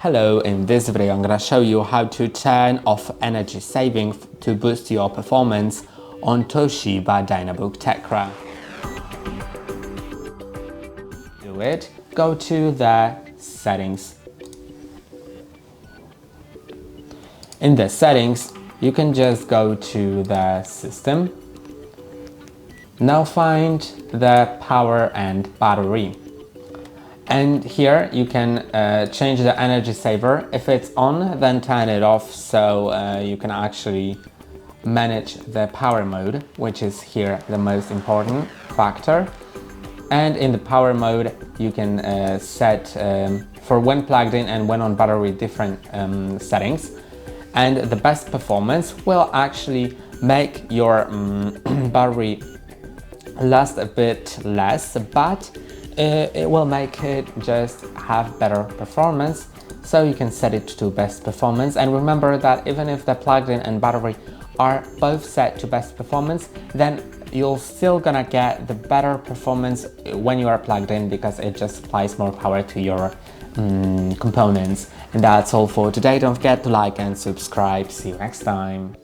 Hello, in this video I'm gonna show you how to turn off energy saving to boost your performance on Toshiba Dynabook Tecra. To do it, go to the settings. In the settings, you can just go to the system. Now find the power and battery. And here you can change the energy saver. If it's on, then turn it off, so you can actually manage the power mode, which is here the most important factor. And in the power mode, you can set for when plugged in and when on battery different settings. And the best performance will actually make your battery last a bit less, but it will make it just have better performance, so you can set it to best performance. And remember that even if the plug-in and battery are both set to best performance, then you're still gonna get the better performance when you are plugged in, because it just supplies more power to your components. And that's all for today. Don't forget to like and subscribe. See you next time.